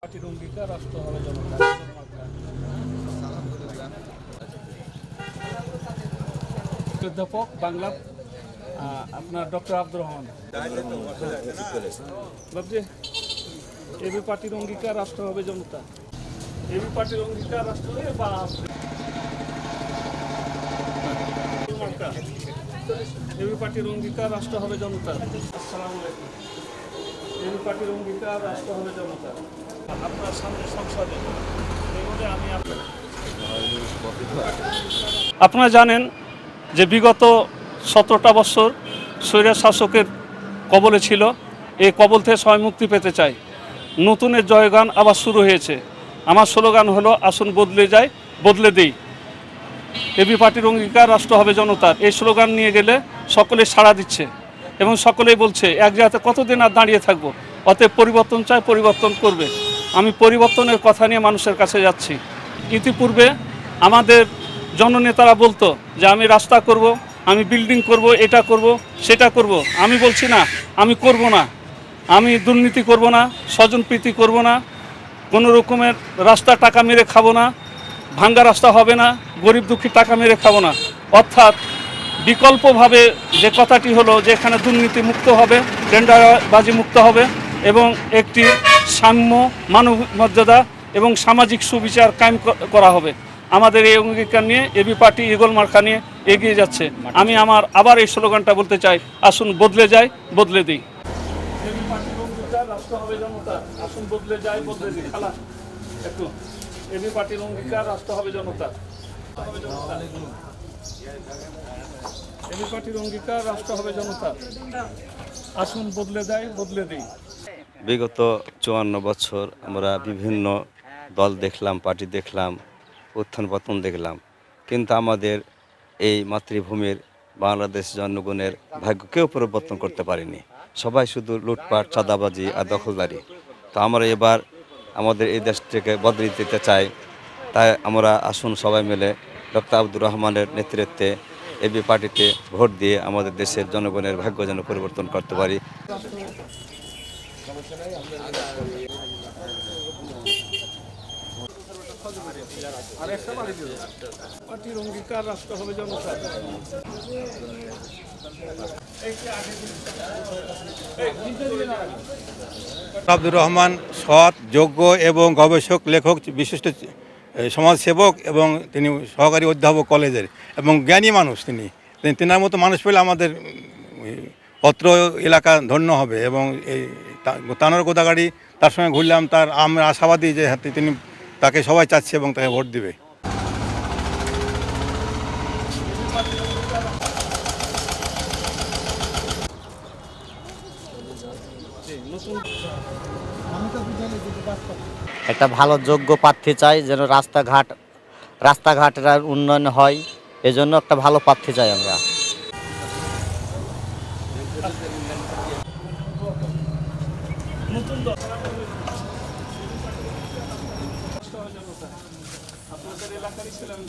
পার্টির অঙ্গীকার রাষ্ট্র হবে জনতা। অধ্যাপক বাংলা আপনার ডক্টর আব্দুর রহমান বাবজি, এবি পার্টির অঙ্গীকার রাষ্ট্র হবে জনতা। এবি পার্টির অঙ্গীকার রাষ্ট্র হবে বা এবি পার্টির অঙ্গীকার রাষ্ট্র হবে জনতা। আসসালামু আলাইকুম। এবি পার্টির অঙ্গীকার রাষ্ট্র হবে জনতা। আপনার সামনে সংসদে আমি আপনারা জানেন যে বিগত 17টা বছর স্বৈরাচার শাসকের কবলে ছিল। এই কবল থেকে সবাই মুক্তি পেতে চায়। নতুনের জয়গান আবার শুরু হয়েছে। আমার স্লোগান হলো আসুন বদলে যায়, বদলে দেই। এবি পার্টির অঙ্গীকার রাষ্ট্র হবে জনতার। এই স্লোগান নিয়ে গেলে সকলে সাড়া দিচ্ছে এবং সকলেই বলছে এক জায়গাতে কতদিন আর দাঁড়িয়ে থাকবো। অতএব পরিবর্তন চাই, পরিবর্তন করবে। আমি পরিবর্তনের কথা নিয়ে মানুষের কাছে যাচ্ছি। ইতিপূর্বে আমাদের জননেতারা বলতো যে আমি রাস্তা করব, আমি বিল্ডিং করব, এটা করব, সেটা করব। আমি বলছি না, আমি করব না। আমি দুর্নীতি করব না, স্বজনপ্রীতি করব না, কোনো রকমের রাস্তা টাকা মেরে খাবো না, ভাঙ্গা রাস্তা হবে না, গরিব দুঃখী টাকা মেরে খাবো না। অর্থাৎ বিকল্পভাবে যে কথাটি হলো যে এখানে দুর্নীতি মুক্ত হবে, টেন্ডারবাজি মুক্ত হবে এবং একটি সাম্য, মানব মর্যাদা এবং সামাজিক সুবিচার কায়েম করা হবে। আমাদের এই অঙ্গীকার নিয়ে এবি পার্টি ঈগল মার্কা নিয়ে এগিয়ে যাচ্ছে। আমি আবার এই স্লোগানটা বলতে চাই, আসুন বদলে যাই, বদলে দিই। এবি পার্টির অঙ্গীকার রাষ্ট্র হবে জনতা। আসুন বদলে যাই, বদলে দিই। খালা একটু এবি পার্টির অঙ্গীকার রাষ্ট্র হবে জনতা। এবি পার্টির অঙ্গীকার রাষ্ট্র হবে জনতা। আসুন বদলে দেয়, বদলে দিই। বিগত 54 বছর আমরা বিভিন্ন দল দেখলাম, পার্টি দেখলাম, উত্থান পতন দেখলাম, কিন্তু আমাদের এই মাতৃভূমির বাংলাদেশ জনগণের ভাগ্য কেউ পরিবর্তন করতে পারেনি। সবাই শুধু লুটপাট, চাঁদাবাজি আর দখলদারি। তো আমরা এবার আমাদের এই দেশটাকে বদলে দিতে চাই। তাই আমরা আসুন সবাই মিলে ডক্টর আব্দুর রহমানের নেতৃত্বে এবি পার্টিতে ভোট দিয়ে আমাদের দেশের জনগণের ভাগ্য যেন পরিবর্তন করতে পারি। পার্টির অঙ্গীকার রাষ্ট্র হবে জনতা। আব্দুর রহমান সৎ, যোগ্য এবং গবেষক, লেখক, বিশিষ্ট সমাজসেবক এবং তিনি সহকারী অধ্যাপক কলেজের এবং জ্ঞানী মানুষ। তেনার মতো মানুষ পেলে আমাদের অত্র এলাকা ধন্য হবে। এবং এই তানোর গোদাগাড়ি তার সঙ্গে ঘুরলাম, আমরা আশাবাদী যে তিনি তাকে সবাই চাচ্ছে এবং তাকে ভোট দিবে। একটা ভালো যোগ্য প্রার্থী চাই, যেন রাস্তাঘাটের উন্নয়ন হয়। এজন্য একটা ভালো প্রার্থী চাই আমরা। আপনাদের এলাকারই ছিলাম।